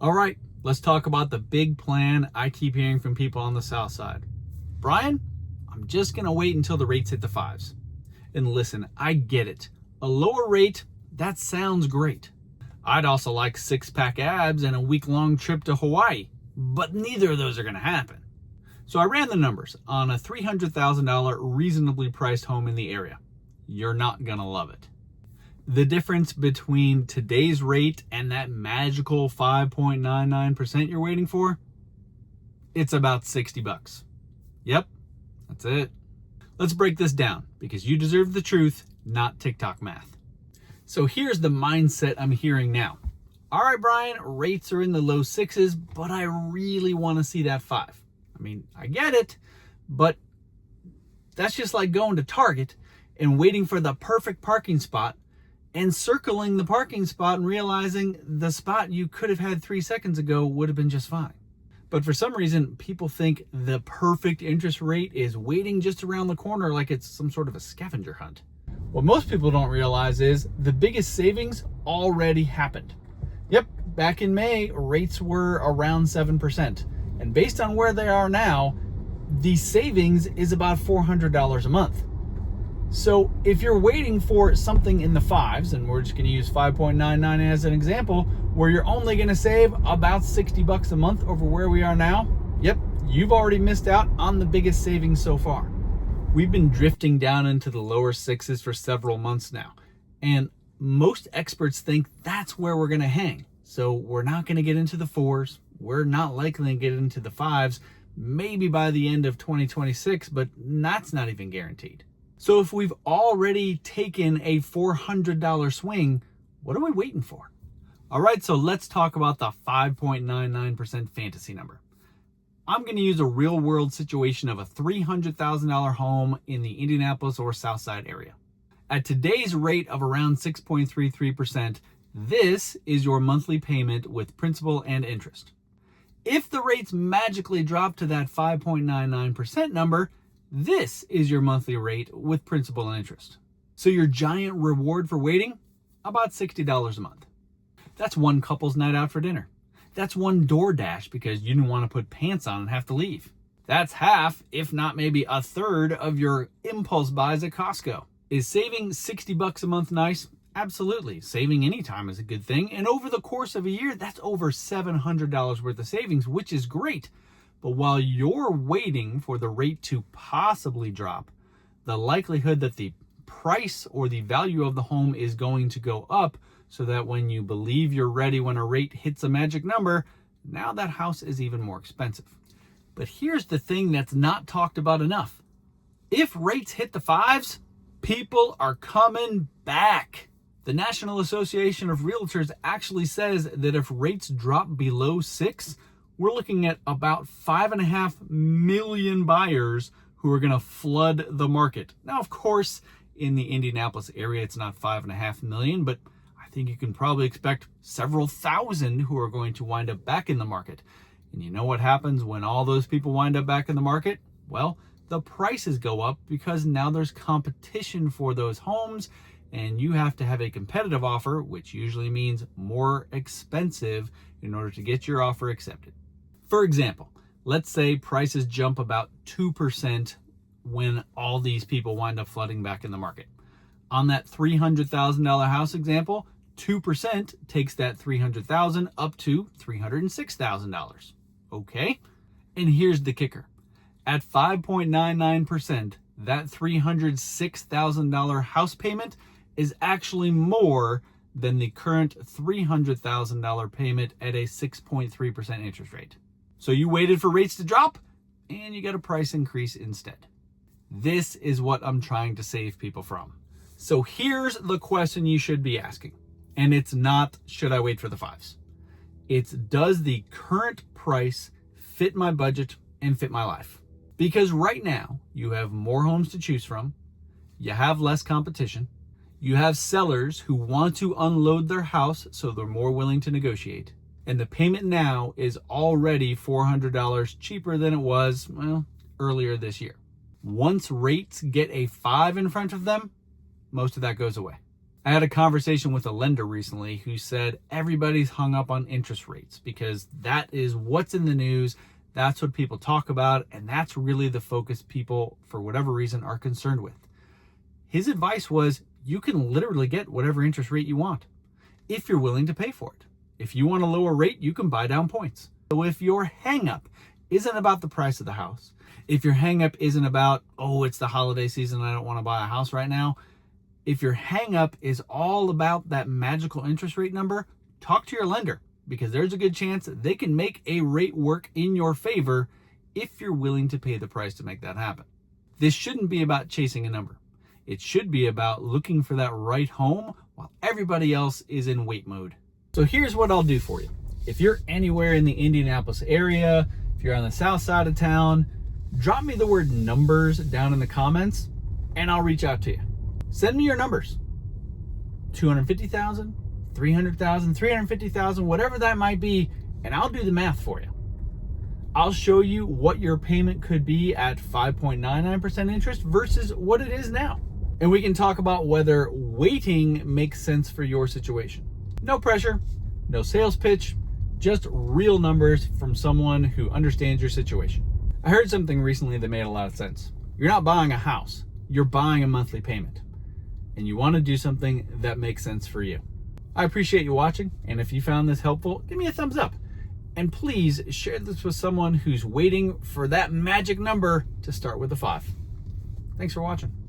All right, let's talk about the big plan I keep hearing from people on the south side. Brian, I'm just going to wait until the rates hit the fives. And listen, I get it. A lower rate, that sounds great. I'd also like six-pack abs and a week-long trip to Hawaii, but neither of those are going to happen. So I ran the numbers on a $300,000 reasonably priced home in the area. You're not going to love it. The difference between today's rate and that magical 5.99% you're waiting for, it's about $60. Yep, that's it. Let's break this down because you deserve the truth, not TikTok math. So here's the mindset I'm hearing now. All right, Brian, rates are in the low sixes, but I really want to see that five. I mean, I get it, but that's just like going to Target and waiting for the perfect parking spot and circling the parking spot and realizing the spot you could have had 3 seconds ago would have been just fine. But for some reason, people think the perfect interest rate is waiting just around the corner like it's some sort of a scavenger hunt. What most people don't realize is the biggest savings already happened. Yep, back in May, rates were around 7%. And based on where they are now, the savings is about $400 a month. So if you're waiting for something in the fives, and we're just going to use 5.99 as an example, where you're only going to save about $60 a month over where we are now, yep, you've already missed out on the biggest savings so far. We've been drifting down into the lower sixes for several months now, and most experts think that's where we're going to hang. So we're not going to get into the fours. We're not likely to get into the fives, maybe by the end of 2026, but that's not even guaranteed. So if we've already taken a $400 swing, what are we waiting for? All right, so let's talk about the 5.99% fantasy number. I'm going to use a real world situation of a $300,000 home in the Indianapolis or southside area. At today's rate of around 6.33%, this is your monthly payment with principal and interest. If the rates magically drop to that 5.99% number, this is your monthly rate with principal and interest. So your giant reward for waiting, about $60 a month. That's one couple's night out for dinner. That's one DoorDash because you didn't want to put pants on and have to leave. That's half, if not maybe a third, of your impulse buys at Costco. Is saving $60 a month nice? Absolutely. Saving any time is a good thing. And over the course of a year, that's over $700 worth of savings, which is great. But while you're waiting for the rate to possibly drop, the likelihood that the price or the value of the home is going to go up so that when you believe you're ready when a rate hits a magic number, now that house is even more expensive. But here's the thing that's not talked about enough. If rates hit the fives, people are coming back. The National Association of Realtors actually says that if rates drop below 6, we're looking at about 5.5 million buyers who are going to flood the market. Now, of course, in the Indianapolis area, it's not 5.5 million, but I think you can probably expect several thousand who are going to wind up back in the market. And you know what happens when all those people wind up back in the market? Well, the prices go up because now there's competition for those homes, and you have to have a competitive offer, which usually means more expensive in order to get your offer accepted. For example, let's say prices jump about 2% when all these people wind up flooding back in the market. On that $300,000 house example, 2% takes that $300,000 up to $306,000. Okay? And here's the kicker. At 5.99%, that $306,000 house payment is actually more than the current $300,000 payment at a 6.3% interest rate. So you waited for rates to drop and you got a price increase instead. This is what I'm trying to save people from. So here's the question you should be asking. And it's not, should I wait for the fives? It's, does the current price fit my budget and fit my life? Because right now you have more homes to choose from. You have less competition. You have sellers who want to unload their house, so they're more willing to negotiate. And the payment now is already $400 cheaper than it was, well, earlier this year. Once rates get a 5 in front of them, most of that goes away. I had a conversation with a lender recently who said everybody's hung up on interest rates because that is what's in the news. That's what people talk about. And that's really the focus people, for whatever reason, are concerned with. His advice was you can literally get whatever interest rate you want if you're willing to pay for it. If you want a lower rate, you can buy down points. So if your hang up isn't about the price of the house, if your hang up isn't about, oh, it's the holiday season, I don't want to buy a house right now. If your hang up is all about that magical interest rate number, talk to your lender because there's a good chance they can make a rate work in your favor if you're willing to pay the price to make that happen. This shouldn't be about chasing a number. It should be about looking for that right home while everybody else is in wait mode. So here's what I'll do for you. If you're anywhere in the Indianapolis area, if you're on the south side of town, drop me the word numbers down in the comments and I'll reach out to you. Send me your numbers. 250,000, 300,000, 350,000, whatever that might be, and I'll do the math for you. I'll show you what your payment could be at 5.99% interest versus what it is now. And we can talk about whether waiting makes sense for your situation. No pressure, no sales pitch, just real numbers from someone who understands your situation. I heard something recently that made a lot of sense. You're not buying a house, you're buying a monthly payment. And you want to do something that makes sense for you. I appreciate you watching, and if you found this helpful, give me a thumbs up. And please share this with someone who's waiting for that magic number to start with a 5. Thanks for watching.